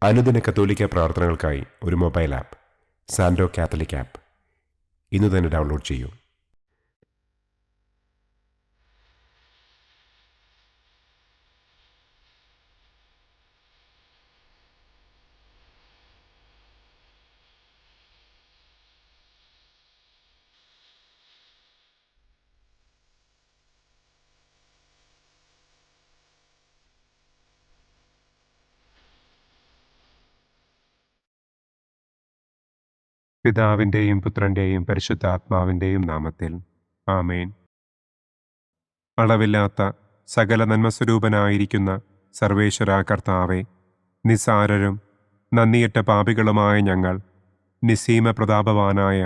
അനുദിന കത്തോലിക്ക പ്രാർത്ഥനകൾക്കായി ഒരു മൊബൈൽ ആപ്പ് സാൻഡോ കാത്തലിക് ആപ്പ് ഇന്ന് തന്നെ ഡൗൺലോഡ് ചെയ്യൂ. പിതാവിൻ്റെയും പുത്രൻ്റെയും പരിശുദ്ധാത്മാവിൻ്റെയും നാമത്തിൽ ആമേൻ. അളവില്ലാത്ത സകല നന്മസ്വരൂപനായിരിക്കുന്ന സർവേശ്വര കർത്താവെ, നിസാരരും നന്ദിയറ്റ പാപികളുമായ ഞങ്ങൾ നിസ്സീമ പ്രതാപവാനായ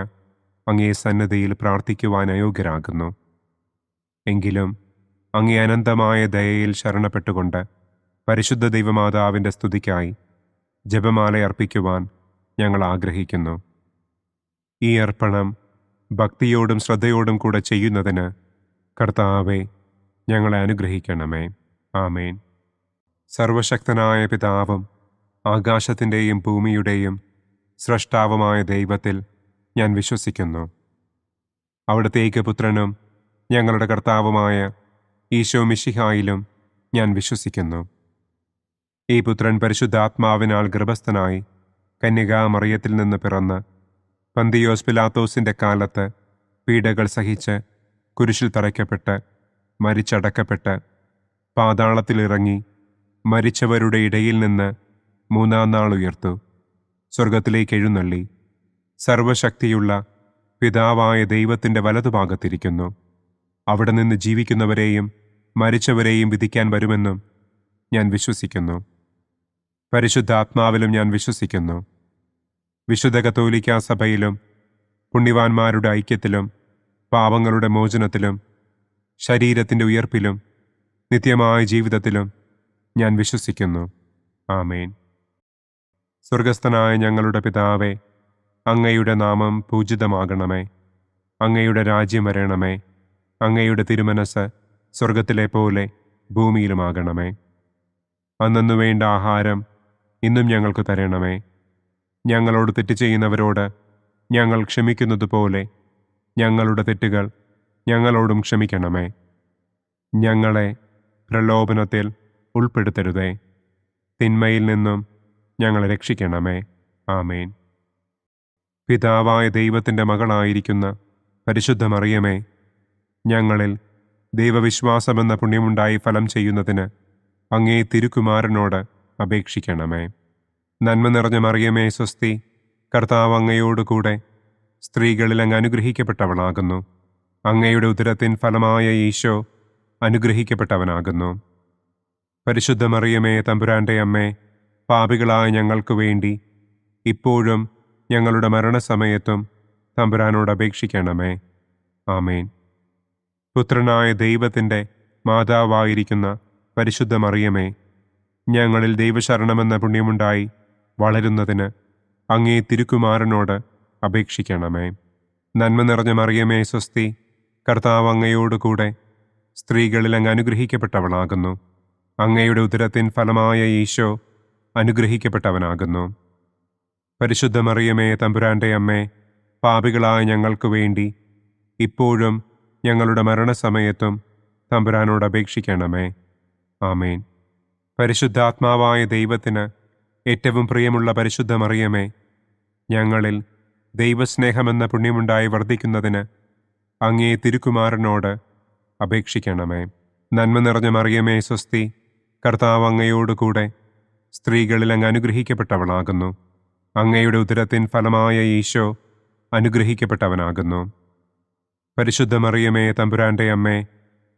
അങ്ങേ സന്നിധിയിൽ പ്രാർത്ഥിക്കുവാൻ അയോഗ്യരാകുന്നു. എങ്കിലും അങ്ങേ അനന്തമായ ദയയിൽ ശരണപ്പെട്ടുകൊണ്ട് പരിശുദ്ധ ദൈവമാതാവിൻ്റെ സ്തുതിക്കായി ജപമാല അർപ്പിക്കുവാൻ ഞങ്ങൾ ആഗ്രഹിക്കുന്നു. ഈ അർപ്പണം ഭക്തിയോടും ശ്രദ്ധയോടും കൂടെ ചെയ്യുന്നതിന് കർത്താവെ ഞങ്ങളെ അനുഗ്രഹിക്കണമേ. ആമേൻ. സർവശക്തനായ പിതാവും ആകാശത്തിൻ്റെയും ഭൂമിയുടെയും സ്രഷ്ടാവുമായ ദൈവത്തിൽ ഞാൻ വിശ്വസിക്കുന്നു. അവിടുത്തെ ഏകപുത്രനും ഞങ്ങളുടെ കർത്താവുമായ ഈശോ മിശിഹായിലും ഞാൻ വിശ്വസിക്കുന്നു. ഈ പുത്രൻ പരിശുദ്ധാത്മാവിനാൽ ഗർഭസ്ഥനായി കന്യകാമറിയത്തിൽ നിന്ന് പിറന്ന് പന്തിയോസ് പിലാത്തോസിൻ്റെ കാലത്ത് പീഡകൾ സഹിച്ച് കുരിശിൽ തറയ്ക്കപ്പെട്ട് മരിച്ചടക്കപ്പെട്ട് പാതാളത്തിലിറങ്ങി മരിച്ചവരുടെ ഇടയിൽ നിന്ന് മൂന്നാം നാൾ ഉയർത്തു സ്വർഗത്തിലേക്ക് എഴുന്നള്ളി സർവശക്തിയുള്ള പിതാവായ ദൈവത്തിൻ്റെ വലതുഭാഗത്തിരിക്കുന്നു. അവിടെ നിന്ന് ജീവിക്കുന്നവരെയും മരിച്ചവരെയും വിധിക്കാൻ വരുമെന്നും ഞാൻ വിശ്വസിക്കുന്നു. പരിശുദ്ധാത്മാവിലും ഞാൻ വിശ്വസിക്കുന്നു. വിശുദ്ധ കത്തോലിക്കാ സഭയിലും പുണ്യവാന്മാരുടെ ഐക്യത്തിലും പാപങ്ങളുടെ മോചനത്തിലും ശരീരത്തിൻ്റെ ഉയർപ്പിലും നിത്യമായ ജീവിതത്തിലും ഞാൻ വിശ്വസിക്കുന്നു. ആമേൻ. സ്വർഗസ്ഥനായ ഞങ്ങളുടെ പിതാവേ, അങ്ങയുടെ നാമം പൂജിതമാകണമേ. അങ്ങയുടെ രാജ്യം വരണമേ. അങ്ങയുടെ തിരുമനസ് സ്വർഗത്തിലെ പോലെ ഭൂമിയിലുമാകണമേ. അന്നന്നു വേണ്ട ആഹാരം ഇന്നും ഞങ്ങൾക്ക് തരണമേ. ഞങ്ങളോട് തെറ്റ് ചെയ്യുന്നവരോട് ഞങ്ങൾ ക്ഷമിക്കുന്നത് പോലെ ഞങ്ങളുടെ തെറ്റുകൾ ഞങ്ങളോടും ക്ഷമിക്കണമേ. ഞങ്ങളെ പ്രലോഭനത്തിൽ ഉൾപ്പെടുത്തരുതേ. തിന്മയിൽ നിന്നും ഞങ്ങളെ രക്ഷിക്കണമേ. ആമേൻ. പിതാവായ ദൈവത്തിൻ്റെ മകളായിരിക്കുന്ന പരിശുദ്ധ മറിയമേ, ഞങ്ങളിൽ ദൈവവിശ്വാസമെന്ന പുണ്യമുണ്ടായി ഫലം ചെയ്യുന്നതിന് അങ്ങേ തിരുക്കുമാരനോട് അപേക്ഷിക്കണമേ. നന്മ നിറഞ്ഞ മറിയമേ സ്വസ്തി, കർത്താവ് അങ്ങയോടുകൂടെ സ്ത്രീകളിൽ അങ്ങ് അനുഗ്രഹിക്കപ്പെട്ടവളാകുന്നു. അങ്ങയുടെ ഉദരത്തിൻ ഫലമായ ഈശോ അനുഗ്രഹിക്കപ്പെട്ടവനാകുന്നു. പരിശുദ്ധ മറിയമേ തമ്പുരാൻ്റെ അമ്മേ, പാപികളായ ഞങ്ങൾക്ക് വേണ്ടി ഇപ്പോഴും ഞങ്ങളുടെ മരണസമയത്തും തമ്പുരാനോട് അപേക്ഷിക്കണമേ. ആമേൻ. പുത്രനായ ദൈവത്തിൻ്റെ മാതാവായിരിക്കുന്ന പരിശുദ്ധ മറിയമേ, ഞങ്ങളിൽ ദൈവശരണമെന്ന പുണ്യമുണ്ടായി വളരുന്നതിന് അങ്ങേ തിരുക്കുമാരനോട് അപേക്ഷിക്കണമേ. നന്മ നിറഞ്ഞ മറിയമേ സ്വസ്തി, കർത്താവ് അങ്ങയോടുകൂടെ സ്ത്രീകളിൽ അങ്ങ് അനുഗ്രഹിക്കപ്പെട്ടവളാകുന്നു. അങ്ങയുടെ ഉദരത്തിൻ ഫലമായ ഈശോ അനുഗ്രഹിക്കപ്പെട്ടവനാകുന്നു. പരിശുദ്ധ മറിയമേ തമ്പുരാൻ്റെ അമ്മേ, പാപികളായ ഞങ്ങൾക്ക് വേണ്ടി ഇപ്പോഴും ഞങ്ങളുടെ മരണസമയത്തും തമ്പുരാനോട് അപേക്ഷിക്കണമേ. ആമേൻ. പരിശുദ്ധാത്മാവായ ദൈവത്തിന് ഏറ്റവും പ്രിയമുള്ള പരിശുദ്ധ മറിയമേ, ഞങ്ങളിൽ ദൈവസ്നേഹമെന്ന പുണ്യമുണ്ടായി വർദ്ധിക്കുന്നതിന് അങ്ങേ തിരുക്കുമാരനോട് അപേക്ഷിക്കണമേ. നന്മ നിറഞ്ഞ മറിയമേ സ്വസ്തി, കർത്താവ് അങ്ങയോടുകൂടെ സ്ത്രീകളിൽ അങ്ങ് അനുഗ്രഹിക്കപ്പെട്ടവളാകുന്നു. അങ്ങയുടെ ഉദരത്തിൻ ഫലമായ ഈശോ അനുഗ്രഹിക്കപ്പെട്ടവനാകുന്നു. പരിശുദ്ധ മറിയമേ തമ്പുരാൻ്റെ അമ്മേ,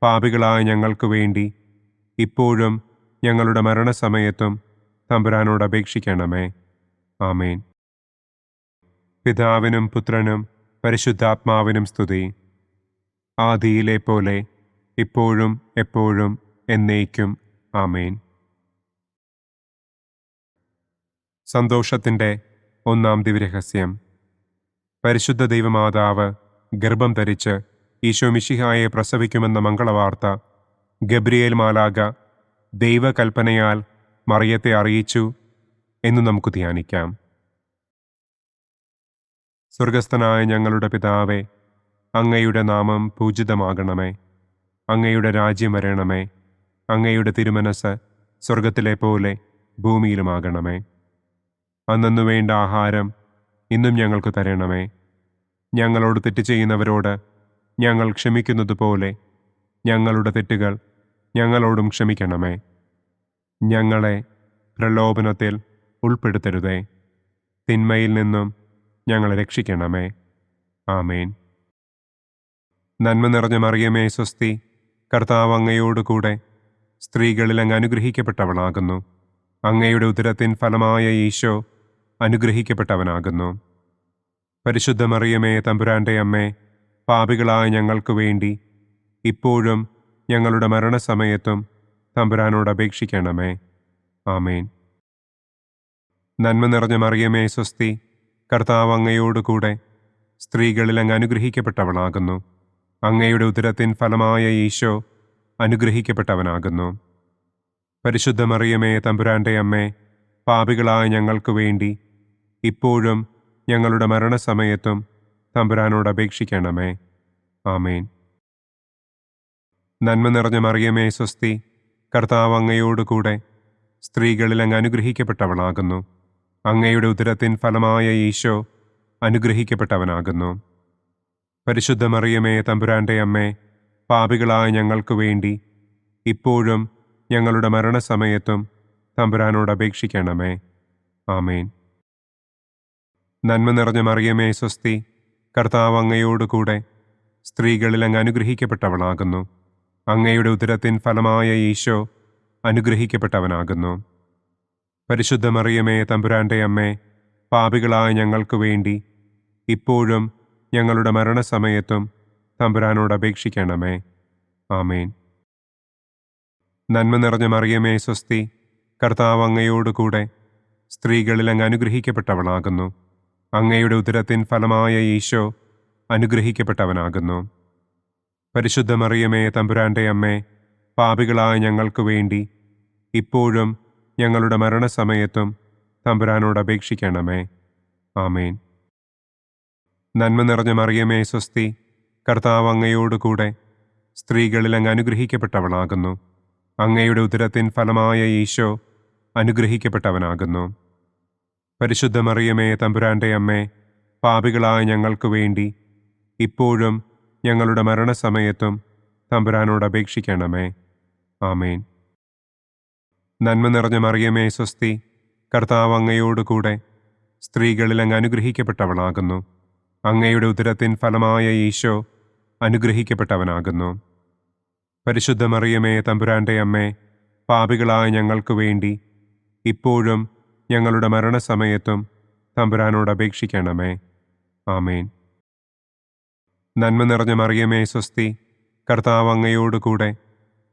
പാപികളായ ഞങ്ങൾക്ക് വേണ്ടി ഇപ്പോഴും ഞങ്ങളുടെ മരണസമയത്തും തമ്പുരാനോട് അപേക്ഷിക്കണമേ. ആമേൻ. പിതാവിനും പുത്രനും പരിശുദ്ധാത്മാവിനും സ്തുതി. ആദിയിലെ പോലെ ഇപ്പോഴും എപ്പോഴും എന്നേക്കും. ആമേൻ. സന്തോഷത്തിൻ്റെ ഒന്നാം ദിവ്യരഹസ്യം. പരിശുദ്ധ ദൈവമാതാവ് ഗർഭം ധരിച്ച് ഈശോ മിശിഹായെ പ്രസവിക്കുമെന്ന മംഗളവാർത്ത ഗബ്രിയേൽ മാലാഖ ദൈവകൽപ്പനയാൽ മറിയത്തെ അറിയിച്ചു. എന്ന് നമുക്ക് ധ്യാനിക്കാം. സ്വർഗസ്ഥനായ ഞങ്ങളുടെ പിതാവേ, അങ്ങയുടെ നാമം പൂജിതമാകണമേ. അങ്ങയുടെ രാജ്യം വരണമേ. അങ്ങയുടെ തിരുമനസ് സ്വർഗത്തിലെ പോലെ ഭൂമിയിലുമാകണമേ. അന്നന്നു വേണ്ട ആഹാരം ഇന്നും ഞങ്ങൾക്ക് തരണമേ. ഞങ്ങളോട് തെറ്റ് ചെയ്യുന്നവരോട് ഞങ്ങൾ ക്ഷമിക്കുന്നത് പോലെ ഞങ്ങളുടെ തെറ്റുകൾ ഞങ്ങളോടും ക്ഷമിക്കണമേ. ഞങ്ങളെ പ്രലോഭനത്തിൽ ഉൾപ്പെടുത്തരുതേ. തിന്മയിൽ നിന്നും ഞങ്ങളെ രക്ഷിക്കണമേ. ആമേൻ. നന്മ നിറഞ്ഞ മറിയമേ സ്വസ്തി, കർത്താവ് അങ്ങയോടുകൂടെ സ്ത്രീകളിൽ അങ്ങ് അനുഗ്രഹിക്കപ്പെട്ടവളാകുന്നു. അങ്ങയുടെ ഉദരത്തിൻ ഫലമായ ഈശോ അനുഗ്രഹിക്കപ്പെട്ടവനാകുന്നു. പരിശുദ്ധ മറിയമേ തമ്പുരാൻ്റെ അമ്മേ, പാപികളായ ഞങ്ങൾക്ക് വേണ്ടി ഇപ്പോഴും ഞങ്ങളുടെ മരണസമയത്തും തമ്പുരാനോട് അപേക്ഷിക്കണമേ. ആമേൻ. നന്മ നിറഞ്ഞ മറിയമേ സ്വസ്തി, കർത്താവ് അങ്ങയോടുകൂടെ സ്ത്രീകളിൽ അങ്ങ് അനുഗ്രഹിക്കപ്പെട്ടവളാകുന്നു. അങ്ങയുടെ ഉദരത്തിൻ ഫലമായ ഈശോ അനുഗ്രഹിക്കപ്പെട്ടവനാകുന്നു. പരിശുദ്ധ മറിയമേ തമ്പുരാൻ്റെ അമ്മേ, പാപികളായ ഞങ്ങൾക്ക് വേണ്ടി ഇപ്പോഴും ഞങ്ങളുടെ മരണസമയത്തും തമ്പുരാനോട് അപേക്ഷിക്കണമേ. ആമേൻ. നന്മ നിറഞ്ഞ മറിയമേ സ്വസ്തി, കർത്താവ് അങ്ങയോടുകൂടെ സ്ത്രീകളിൽ അങ്ങ് അനുഗ്രഹിക്കപ്പെട്ടവളാകുന്നു. അങ്ങയുടെ ഉദരത്തിൻ ഫലമായ ഈശോ അനുഗ്രഹിക്കപ്പെട്ടവനാകുന്നു. പരിശുദ്ധ മറിയമേ തമ്പുരാൻ്റെ അമ്മേ, പാപികളായ ഞങ്ങൾക്ക് വേണ്ടി ഇപ്പോഴും ഞങ്ങളുടെ മരണസമയത്തും തമ്പുരാനോട് അപേക്ഷിക്കണമേ. ആമേൻ. നന്മ നിറഞ്ഞ മറിയമേ സ്വസ്തി, കർത്താവ് അങ്ങയോടുകൂടെ സ്ത്രീകളിൽ അങ്ങ് അനുഗ്രഹിക്കപ്പെട്ടവളാകുന്നു. അങ്ങയുടെ ഉദരത്തിൻ ഫലമായ ഈശോ അനുഗ്രഹിക്കപ്പെട്ടവനാകുന്നു. പരിശുദ്ധ മറിയമേ തമ്പുരാൻ്റെ അമ്മേ, പാപികളായ ഞങ്ങൾക്ക് വേണ്ടി ഇപ്പോഴും ഞങ്ങളുടെ മരണസമയത്തും തമ്പുരാനോട് അപേക്ഷിക്കണമേ. ആമേൻ. നന്മ നിറഞ്ഞ മറിയമേ സ്വസ്തി, കർത്താവ് അങ്ങയോടുകൂടെ സ്ത്രീകളിൽ അങ്ങ് അനുഗ്രഹിക്കപ്പെട്ടവളാകുന്നു. അങ്ങയുടെ ഉദരത്തിൻ ഫലമായ ഈശോ അനുഗ്രഹിക്കപ്പെട്ടവനാകുന്നു. പരിശുദ്ധ മറിയമേ തമ്പുരാൻ്റെ അമ്മേ, പാപികളായ ഞങ്ങൾക്ക് വേണ്ടി ഇപ്പോഴും ഞങ്ങളുടെ മരണസമയത്തും തമ്പുരാനോട് അപേക്ഷിക്കണമേ. ആമേൻ. നന്മ നിറഞ്ഞ മറിയമേ സ്വസ്തി, കർത്താവ് അങ്ങയോടുകൂടെ സ്ത്രീകളിൽ അങ്ങ് അനുഗ്രഹിക്കപ്പെട്ടവളാകുന്നു. അങ്ങയുടെ ഉദരത്തിൻ ഫലമായ ഈശോ അനുഗ്രഹിക്കപ്പെട്ടവനാകുന്നു. പരിശുദ്ധ മറിയമേ തമ്പുരാൻ്റെ അമ്മേ, പാപികളായ ഞങ്ങൾക്ക് വേണ്ടി ഇപ്പോഴും ഞങ്ങളുടെ മരണസമയത്തും തമ്പുരാനോട് അപേക്ഷിക്കണമേ. ആമേൻ. നന്മ നിറഞ്ഞ മറിയമേ സ്വസ്തി, കർത്താവ് അങ്ങയോടുകൂടെ സ്ത്രീകളിൽ അങ്ങ് അനുഗ്രഹിക്കപ്പെട്ടവളാകുന്നു. അങ്ങയുടെ ഉദരത്തിൻ ഫലമായ ഈശോ അനുഗ്രഹിക്കപ്പെട്ടവനാകുന്നു. പരിശുദ്ധ മറിയമേ തമ്പുരാൻ്റെ അമ്മേ, പാപികളായ ഞങ്ങൾക്ക് വേണ്ടി ഇപ്പോഴും ഞങ്ങളുടെ മരണസമയത്തും തമ്പുരാനോട് അപേക്ഷിക്കണമേ. ആമേൻ. നന്മ നിറഞ്ഞ മറിയമേ സ്വസ്തി, കർത്താവ് അങ്ങയോടുകൂടെ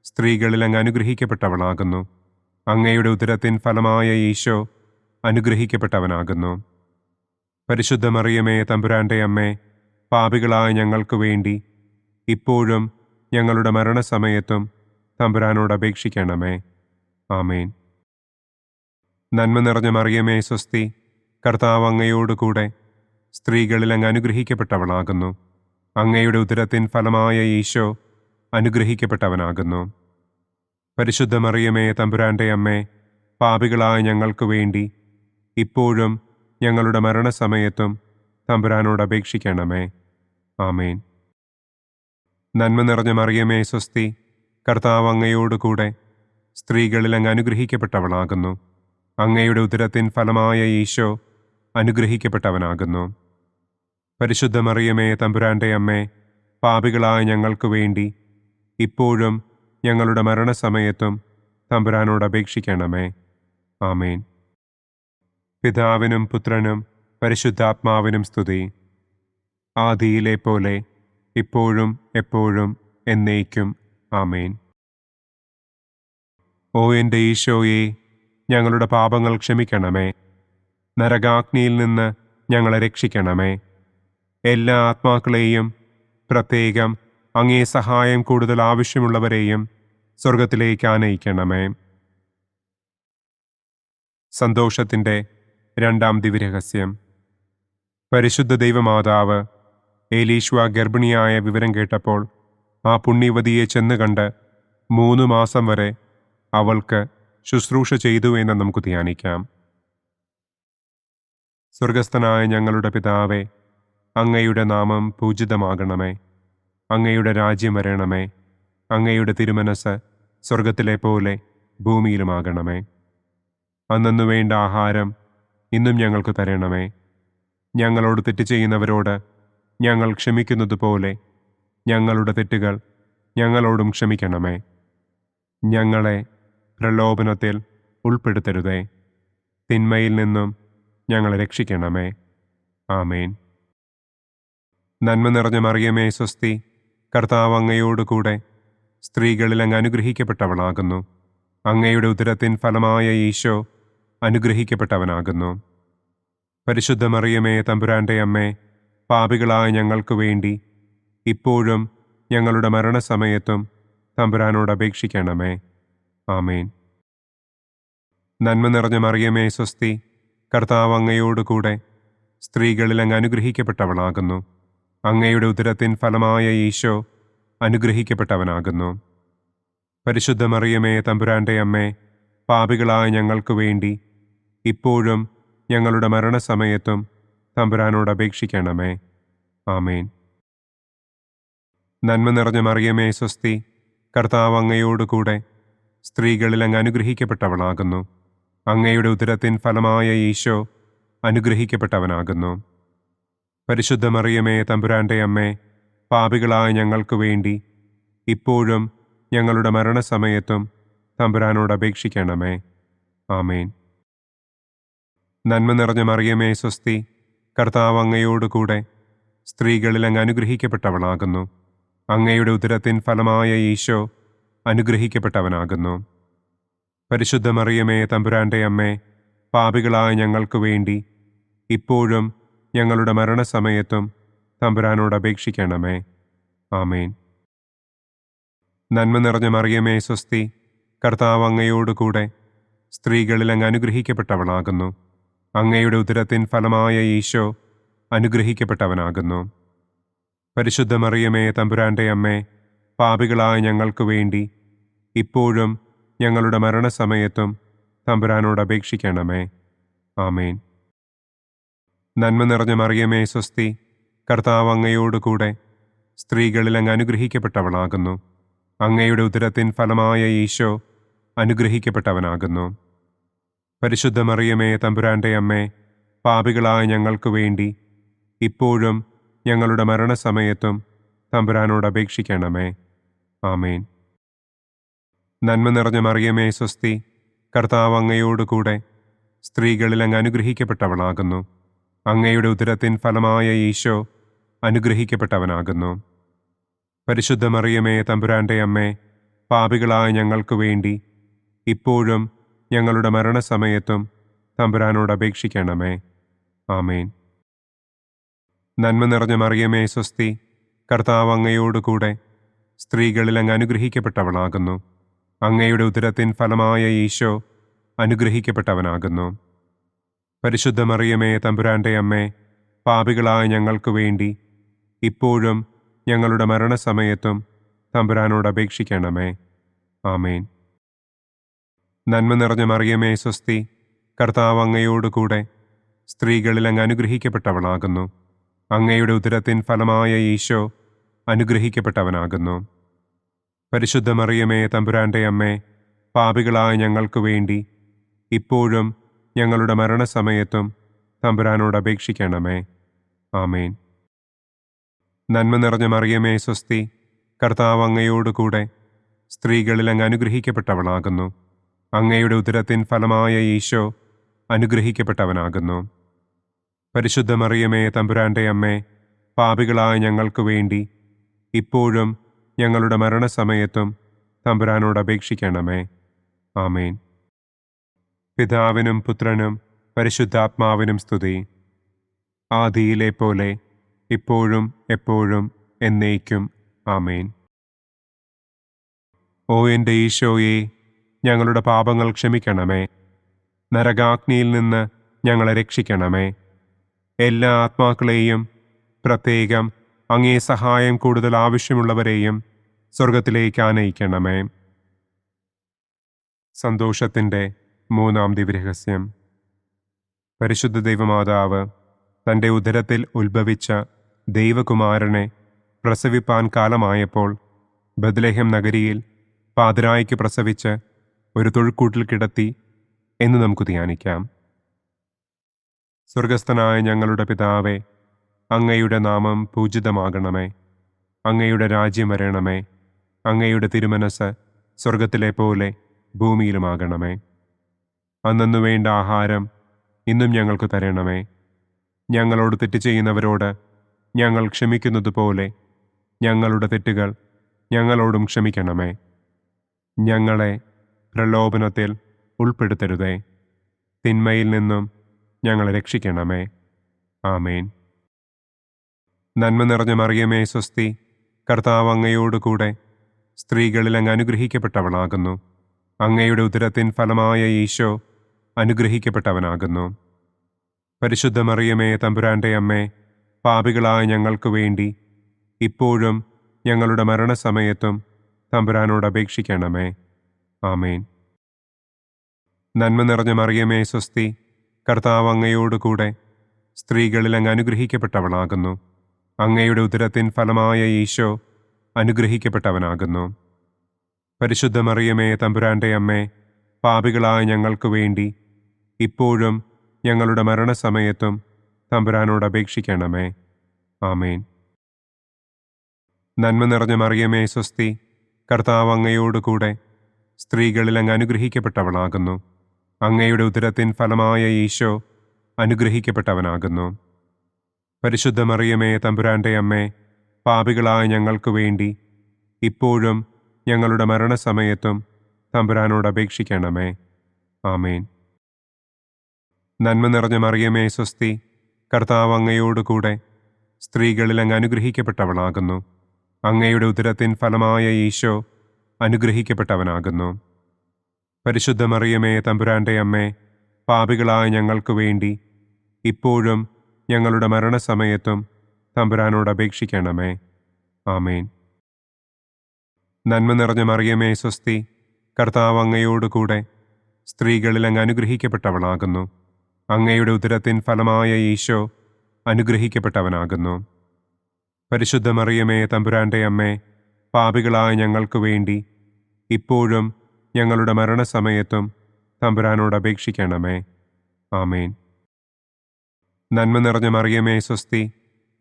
സ്ത്രീകളിൽ അങ്ങ് അനുഗ്രഹിക്കപ്പെട്ടവളാകുന്നു. അങ്ങയുടെ ഉദരത്തിൻ ഫലമായ ഈശോ അനുഗ്രഹിക്കപ്പെട്ടവനാകുന്നു. പരിശുദ്ധ മറിയമേ തമ്പുരാൻ്റെ അമ്മേ, പാപികളായ ഞങ്ങൾക്ക് വേണ്ടി ഇപ്പോഴും ഞങ്ങളുടെ മരണസമയത്തും തമ്പുരാനോട് അപേക്ഷിക്കണമേ. ആമേൻ. നന്മ നിറഞ്ഞ മറിയമേ സ്വസ്തി, കർത്താവ് അങ്ങയോടുകൂടെ സ്ത്രീകളിൽ അങ്ങ് അനുഗ്രഹിക്കപ്പെട്ടവളാകുന്നു. അങ്ങയുടെ ഉദരത്തിൻ ഫലമായ ഈശോ അനുഗ്രഹിക്കപ്പെട്ടവനാകുന്നു. പരിശുദ്ധ മറിയമേ തമ്പുരാൻ്റെ അമ്മേ, പാപികളായ ഞങ്ങൾക്ക് വേണ്ടി ഇപ്പോഴും ഞങ്ങളുടെ മരണസമയത്തും തമ്പുരാനോട് അപേക്ഷിക്കണമേ. ആമേൻ. നന്മ നിറഞ്ഞ മറിയമേ സ്വസ്തി, കർത്താവ് അങ്ങയോടുകൂടെ സ്ത്രീകളിൽ അങ്ങ് അനുഗ്രഹിക്കപ്പെട്ടവളാകുന്നു. അങ്ങയുടെ ഉദരത്തിൻ ഫലമായ ഈശോ അനുഗ്രഹിക്കപ്പെട്ടവനാകുന്നു. പരിശുദ്ധ മറിയമേ തമ്പുരാൻ്റെ അമ്മേ, പാപികളായ ഞങ്ങൾക്ക് വേണ്ടി ഇപ്പോഴും ഞങ്ങളുടെ മരണസമയത്തും തമ്പുരാനോട് അപേക്ഷിക്കണമേ. ആമേൻ. പിതാവിനും പുത്രനും പരിശുദ്ധാത്മാവിനും സ്തുതി. ആദിയിലെ പോലെ ഇപ്പോഴും എപ്പോഴും എന്നേക്കും. ആമേൻ. ഓ എൻ്റെ ഈശോയെ, ഞങ്ങളുടെ പാപങ്ങൾ ക്ഷമിക്കണമേ. നരകാഗ്നിയിൽ നിന്ന് ഞങ്ങളെ രക്ഷിക്കണമേ. എല്ലാ ആത്മാക്കളെയും, പ്രത്യേകം അങ്ങേ സഹായം കൂടുതൽ ആവശ്യമുള്ളവരെയും സ്വർഗത്തിലേക്ക് ആനയിക്കണമേ. സന്തോഷത്തിൻ്റെ രണ്ടാം ദിവ്യരഹസ്യം. പരിശുദ്ധ ദൈവമാതാവ് ഏലീശ്വ ഗർഭിണിയായ വിവരം കേട്ടപ്പോൾ ആ പുണ്യവതിയെ ചെന്ന് കണ്ട് 3 മാസം വരെ അവൾക്ക് ശുശ്രൂഷ ചെയ്തു എന്ന് നമുക്ക് ധ്യാനിക്കാം. സ്വർഗസ്ഥനായ ഞങ്ങളുടെ പിതാവേ, അങ്ങയുടെ നാമം പൂജിതമാകണമേ. അങ്ങയുടെ രാജ്യം വരണമേ. അങ്ങയുടെ തിരുമനസ് സ്വർഗത്തിലെ പോലെ ഭൂമിയിലുമാകണമേ. അന്നന്നു വേണ്ട ആഹാരം ഇന്നും ഞങ്ങൾക്ക് തരണമേ. ഞങ്ങളോട് തെറ്റ് ചെയ്യുന്നവരോട് ഞങ്ങൾ ക്ഷമിക്കുന്നത് പോലെ ഞങ്ങളുടെ തെറ്റുകൾ ഞങ്ങളോടും ക്ഷമിക്കണമേ. ഞങ്ങളെ പ്രലോഭനത്തിൽ ഉൾപ്പെടുത്തരുതേ. തിന്മയിൽ നിന്നും ഞങ്ങളെ രക്ഷിക്കണമേ. ആമേൻ. നന്മ നിറഞ്ഞ മറിയമേ സ്വസ്തി, കർത്താവ് അങ്ങയോട് കൂടെ സ്ത്രീകളിൽ അങ്ങ് അനുഗ്രഹിക്കപ്പെട്ടവളാകുന്നു. അങ്ങയുടെ ഉദരത്തിൻ ഫലമായ ഈശോ അനുഗ്രഹിക്കപ്പെട്ടവനാകുന്നു. പരിശുദ്ധ മറിയമേ തമ്പുരാൻ്റെ അമ്മേ, പാപികളായ ഞങ്ങൾക്ക് വേണ്ടി ഇപ്പോഴും ഞങ്ങളുടെ മരണസമയത്തും തമ്പുരാനോട് അപേക്ഷിക്കണമേ. ആമേൻ. നന്മ നിറഞ്ഞ മറിയമേ സ്വസ്തി, കർത്താവ് അങ്ങയോട് കൂടെ സ്ത്രീകളിൽ അങ്ങ് അനുഗ്രഹിക്കപ്പെട്ടവളാകുന്നു. അങ്ങയുടെ ഉദരത്തിൻ ഫലമായ ഈശോ അനുഗ്രഹിക്കപ്പെട്ടവനാകുന്നു. പരിശുദ്ധ മറിയമേ തമ്പുരാൻ്റെ അമ്മേ, പാപികളായ ഞങ്ങൾക്ക് വേണ്ടി ഇപ്പോഴും ഞങ്ങളുടെ മരണസമയത്തും തമ്പുരാനോട് അപേക്ഷിക്കണമേ. ആമേൻ. നന്മ നിറഞ്ഞ മറിയമേ സ്വസ്തി, കർത്താവ് അങ്ങയോട് കൂടെ സ്ത്രീകളിൽ അങ്ങ് അനുഗ്രഹിക്കപ്പെട്ടവളാകുന്നു. അങ്ങയുടെ ഉദരത്തിൻ ഫലമായ ഈശോ അനുഗ്രഹിക്കപ്പെട്ടവനാകുന്നു. പരിശുദ്ധ മറിയമേ തമ്പുരാൻ്റെ അമ്മേ, പാപികളായ ഞങ്ങൾക്ക് വേണ്ടി ഇപ്പോഴും ഞങ്ങളുടെ മരണസമയത്തും തമ്പുരാനോട് അപേക്ഷിക്കണമേ. ആമേൻ. നന്മ നിറഞ്ഞ മറിയമേ സ്വസ്തി, കർത്താവ് അങ്ങയോട് കൂടെ സ്ത്രീകളിൽ അങ്ങ് അനുഗ്രഹിക്കപ്പെട്ടവളാകുന്നു. അങ്ങയുടെ ഉദരത്തിൻ ഫലമായ ഈശോ അനുഗ്രഹിക്കപ്പെട്ടവനാകുന്നു. പരിശുദ്ധ മറിയമേ തമ്പുരാൻ്റെ അമ്മേ, പാപികളായ ഞങ്ങൾക്ക് വേണ്ടി ഇപ്പോഴും ഞങ്ങളുടെ മരണസമയത്തും തമ്പുരാനോട് അപേക്ഷിക്കണമേ. ആമേൻ. നന്മ നിറഞ്ഞ മറിയമേ സ്വസ്തി, കർത്താവ് അങ്ങയോട് കൂടെ സ്ത്രീകളിൽ അങ്ങ് അനുഗ്രഹിക്കപ്പെട്ടവളാകുന്നു. അങ്ങയുടെ ഉദരത്തിൻ ഫലമായ ഈശോ അനുഗ്രഹിക്കപ്പെട്ടവനാകുന്നു. പരിശുദ്ധ മറിയമേ തമ്പുരാൻ്റെ അമ്മേ, പാപികളായ ഞങ്ങൾക്ക് വേണ്ടി ഇപ്പോഴും ഞങ്ങളുടെ മരണസമയത്തും തമ്പുരാനോട് അപേക്ഷിക്കണമേ. ആമേൻ. നന്മ നിറഞ്ഞ മറിയമേ സ്വസ്തി, കർത്താവ് അങ്ങയോട് കൂടെ സ്ത്രീകളിൽ അങ്ങ് അനുഗ്രഹിക്കപ്പെട്ടവളാകുന്നു. അങ്ങയുടെ ഉദരത്തിൻ ഫലമായ ഈശോ അനുഗ്രഹിക്കപ്പെട്ടവനാകുന്നു. പരിശുദ്ധ മറിയമേ തമ്പുരാൻ്റെ അമ്മേ, പാപികളായ ഞങ്ങൾക്ക് വേണ്ടി ഇപ്പോഴും ഞങ്ങളുടെ മരണസമയത്തും തമ്പുരാനോട് അപേക്ഷിക്കണമേ. ആമേൻ. നന്മ നിറഞ്ഞ മറിയമേ സ്വസ്തി, കർത്താവ് അങ്ങയോട് കൂടെ സ്ത്രീകളിൽ അങ്ങ് അനുഗ്രഹിക്കപ്പെട്ടവളാകുന്നു. അങ്ങയുടെ ഉദരത്തിൻ ഫലമായ ഈശോ അനുഗ്രഹിക്കപ്പെട്ടവനാകുന്നു. പരിശുദ്ധ മറിയമേ തമ്പുരാൻ്റെ അമ്മേ, പാപികളായ ഞങ്ങൾക്ക് വേണ്ടി ഇപ്പോഴും ഞങ്ങളുടെ മരണസമയത്തും തമ്പുരാനോട് അപേക്ഷിക്കണമേ. ആമേൻ. നന്മ നിറഞ്ഞ മറിയമേ സ്വസ്തി, കർത്താവ് അങ്ങയോട് കൂടെ സ്ത്രീകളിൽ അങ്ങ് അനുഗ്രഹിക്കപ്പെട്ടവളാകുന്നു. അങ്ങയുടെ ഉദരത്തിൻ ഫലമായ ഈശോ അനുഗ്രഹിക്കപ്പെട്ടവനാകുന്നു. പരിശുദ്ധ മറിയമേ തമ്പുരാൻ്റെ അമ്മേ, പാപികളായ ഞങ്ങൾക്ക് വേണ്ടി ഇപ്പോഴും ഞങ്ങളുടെ മരണസമയത്തും തമ്പുരാനോട് അപേക്ഷിക്കണമേ. ആമേൻ. നന്മ നിറഞ്ഞ മറിയമേ സ്വസ്തി, കർത്താവ് അങ്ങയോട് കൂടെ സ്ത്രീകളിൽ അങ്ങ് അനുഗ്രഹിക്കപ്പെട്ടവളാകുന്നു. അങ്ങയുടെ ഉദരത്തിൻ ഫലമായ ഈശോ അനുഗ്രഹിക്കപ്പെട്ടവനാകുന്നു. പരിശുദ്ധ മറിയമേ തമ്പുരാൻ്റെ അമ്മേ, പാപികളായ ഞങ്ങൾക്ക് വേണ്ടി ഇപ്പോഴും ഞങ്ങളുടെ മരണസമയത്തും തമ്പുരാനോട് അപേക്ഷിക്കണമേ. ആമേൻ. നന്മ നിറഞ്ഞ മറിയമേ സ്വസ്തി, കർത്താവ് അങ്ങയോട് കൂടെ സ്ത്രീകളിൽ അങ്ങ് അനുഗ്രഹിക്കപ്പെട്ടവളാകുന്നു. അങ്ങയുടെ ഉദരത്തിൻ ഫലമായ ഈശോ അനുഗ്രഹിക്കപ്പെട്ടവനാകുന്നു. പരിശുദ്ധ മറിയമേ തമ്പുരാൻ്റെ അമ്മേ, പാപികളായ ഞങ്ങൾക്ക് വേണ്ടി ഇപ്പോഴും ഞങ്ങളുടെ മരണസമയത്തും തമ്പുരാനോട് അപേക്ഷിക്കണമേ. ആമേൻ. പിതാവിനും പുത്രനും പരിശുദ്ധാത്മാവിനും സ്തുതി. ആദിയിലെ പോലെ ഇപ്പോഴും എപ്പോഴും എന്നേക്കും. ആമേൻ. ഓ എൻ്റെ ഈശോയെ, ഞങ്ങളുടെ പാപങ്ങൾ ക്ഷമിക്കണമേ. നരകാഗ്നിയിൽ നിന്ന് ഞങ്ങളെ രക്ഷിക്കണമേ. എല്ലാ ആത്മാക്കളെയും, പ്രത്യേകം അങ്ങേ സഹായം കൂടുതൽ ആവശ്യമുള്ളവരെയും സ്വർഗത്തിലേക്ക് ആനയിക്കണമേ. സന്തോഷത്തിൻ്റെ മൂന്നാം ദിവ്യരഹസ്യം. പരിശുദ്ധ ദൈവമാതാവ് തൻ്റെ ഉദരത്തിൽ ഉത്ഭവിച്ച ദൈവകുമാരനെ പ്രസവിപ്പാൻ കാലമായപ്പോൾ ബത്ലഹേം നഗരിയിൽ പാതിരായ്ക്ക് പ്രസവിച്ച് ഒരു തൊഴുക്കൂട്ടിൽ കിടത്തി എന്ന് നമുക്ക് ധ്യാനിക്കാം. സ്വർഗസ്ഥനായ ഞങ്ങളുടെ പിതാവേ, അങ്ങയുടെ നാമം പൂജിതമാകണമേ. അങ്ങയുടെ രാജ്യം വരണമേ. അങ്ങയുടെ തിരുമനസ് സ്വർഗത്തിലെ പോലെ ഭൂമിയിലുമാകണമേ. അന്നന്നു വേണ്ട ആഹാരം ഇന്നും ഞങ്ങൾക്ക് തരണമേ. ഞങ്ങളോട് തെറ്റ് ചെയ്യുന്നവരോട് ഞങ്ങൾ ക്ഷമിക്കുന്നത് പോലെ ഞങ്ങളുടെ തെറ്റുകൾ ഞങ്ങളോടും ക്ഷമിക്കണമേ. ഞങ്ങളെ പ്രലോഭനത്തിൽ ഉൾപ്പെടുത്തരുതേ. തിന്മയിൽ നിന്നും ഞങ്ങളെ രക്ഷിക്കണമേ. ആമേൻ. നന്മ നിറഞ്ഞ മറിയമേ സ്വസ്തി, കർത്താവ് അങ്ങയോടുകൂടെ സ്ത്രീകളിൽ അങ്ങ് അനുഗ്രഹിക്കപ്പെട്ടവളാകുന്നു. അങ്ങയുടെ ഉദരത്തിൻ ഫലമായ ഈശോ അനുഗ്രഹിക്കപ്പെട്ടവനാകുന്നു. പരിശുദ്ധ മറിയമേ തമ്പുരാൻ്റെ അമ്മേ, പാപികളായ ഞങ്ങൾക്ക് വേണ്ടി ഇപ്പോഴും ഞങ്ങളുടെ മരണസമയത്തും തമ്പുരാനോട് അപേക്ഷിക്കണമേ. ആമേൻ. നന്മ നിറഞ്ഞ മറിയമേ സ്വസ്തി, കർത്താവ് അങ്ങയോടുകൂടെ സ്ത്രീകളിൽ അങ്ങ് അനുഗ്രഹിക്കപ്പെട്ടവളാകുന്നു. അങ്ങയുടെ ഉദരത്തിൻ ഫലമായ ഈശോ അനുഗ്രഹിക്കപ്പെട്ടവനാകുന്നു. പരിശുദ്ധ മറിയമേ തമ്പുരാൻ്റെ അമ്മേ, പാപികളായ ഞങ്ങൾക്ക് വേണ്ടി ഇപ്പോഴും ഞങ്ങളുടെ മരണസമയത്തും തമ്പുരാനോട് അപേക്ഷിക്കണമേ. ആമേൻ. നന്മ നിറഞ്ഞ മറിയമേ സ്വസ്തി, കർത്താവ് അങ്ങയോടുകൂടെ സ്ത്രീകളിൽ അങ്ങ് അനുഗ്രഹിക്കപ്പെട്ടവളാകുന്നു. അങ്ങയുടെ ഉദരത്തിൻ ഫലമായ ഈശോ അനുഗ്രഹിക്കപ്പെട്ടവനാകുന്നു. പരിശുദ്ധ മറിയമേ തമ്പുരാൻ്റെ അമ്മേ, പാപികളായ ഞങ്ങൾക്ക് വേണ്ടി ഇപ്പോഴും ഞങ്ങളുടെ മരണസമയത്തും തമ്പുരാനോട് അപേക്ഷിക്കണമേ. ആമേൻ. നന്മ നിറഞ്ഞ മറിയമേ സ്വസ്തി, കർത്താവ് അങ്ങയോടുകൂടെ സ്ത്രീകളിൽ അങ്ങ് അനുഗ്രഹിക്കപ്പെട്ടവളാകുന്നു. അങ്ങയുടെ ഉദരത്തിൻ ഫലമായ ഈശോ അനുഗ്രഹിക്കപ്പെട്ടവനാകുന്നു. പരിശുദ്ധ മറിയമേ തമ്പുരാൻ്റെ അമ്മേ, പാപികളായ ഞങ്ങൾക്ക് വേണ്ടി ഇപ്പോഴും ഞങ്ങളുടെ മരണസമയത്തും തമ്പുരാനോട് അപേക്ഷിക്കണമേ. ആമേൻ. നന്മ നിറഞ്ഞ മറിയമേ സ്വസ്തി, കർത്താവ് അങ്ങയോടുകൂടെ സ്ത്രീകളിൽ അങ്ങ് അനുഗ്രഹിക്കപ്പെട്ടവളാകുന്നു. അങ്ങയുടെ ഉദരത്തിൻ ഫലമായ ഈശോ അനുഗ്രഹിക്കപ്പെട്ടവനാകുന്നു. പരിശുദ്ധ മറിയമേ തമ്പുരാൻ്റെ അമ്മേ, പാപികളായ ഞങ്ങൾക്ക് വേണ്ടി ഇപ്പോഴും ഞങ്ങളുടെ മരണസമയത്തും തമ്പുരാനോട് അപേക്ഷിക്കണമേ. ആമേൻ. നന്മ നിറഞ്ഞ മറിയമേ സ്വസ്തി,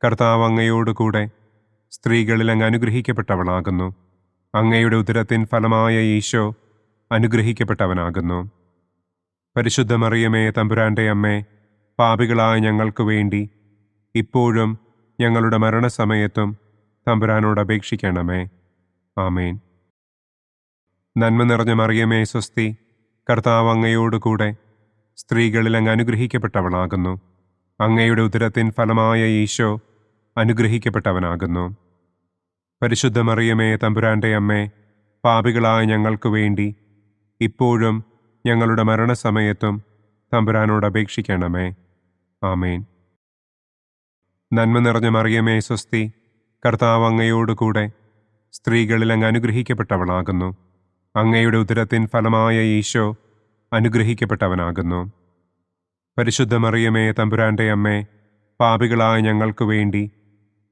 കർത്താവ് അങ്ങയോടുകൂടെ സ്ത്രീകളിൽ അങ്ങ് അനുഗ്രഹിക്കപ്പെട്ടവളാകുന്നു. അങ്ങയുടെ ഉദരത്തിൻ ഫലമായ ഈശോ അനുഗ്രഹിക്കപ്പെട്ടവനാകുന്നു. പരിശുദ്ധ മറിയമേ തമ്പുരാൻ്റെ അമ്മേ, പാപികളായ ഞങ്ങൾക്ക് വേണ്ടി ഇപ്പോഴും ഞങ്ങളുടെ മരണസമയത്തും തമ്പുരാനോട് അപേക്ഷിക്കണമേ. ആമേൻ. നന്മ നിറഞ്ഞ മറിയമേ സ്വസ്തി, കർത്താവ് അങ്ങയോടുകൂടെ സ്ത്രീകളിൽ അങ്ങ് അനുഗ്രഹിക്കപ്പെട്ടവളാകുന്നു. അങ്ങയുടെ ഉദരത്തിൻ ഫലമായ ഈശോ അനുഗ്രഹിക്കപ്പെട്ടവനാകുന്നു. പരിശുദ്ധ മറിയമേ തമ്പുരാൻ്റെ അമ്മേ, പാപികളായ ഞങ്ങൾക്ക് വേണ്ടി ഇപ്പോഴും ഞങ്ങളുടെ മരണസമയത്തും തമ്പുരാനോട് അപേക്ഷിക്കണമേ. ആമേൻ. നന്മ നിറഞ്ഞ മറിയമേ സ്വസ്തി, കർത്താവ് അങ്ങയോടുകൂടെ സ്ത്രീകളിൽ അങ്ങ് അനുഗ്രഹിക്കപ്പെട്ടവളാകുന്നു. അങ്ങയുടെ ഉദരത്തിൻ ഫലമായ ഈശോ അനുഗ്രഹിക്കപ്പെട്ടവനാകുന്നു. പരിശുദ്ധ മറിയമേ തമ്പുരാൻ്റെ അമ്മേ, പാപികളായ ഞങ്ങൾക്ക് വേണ്ടി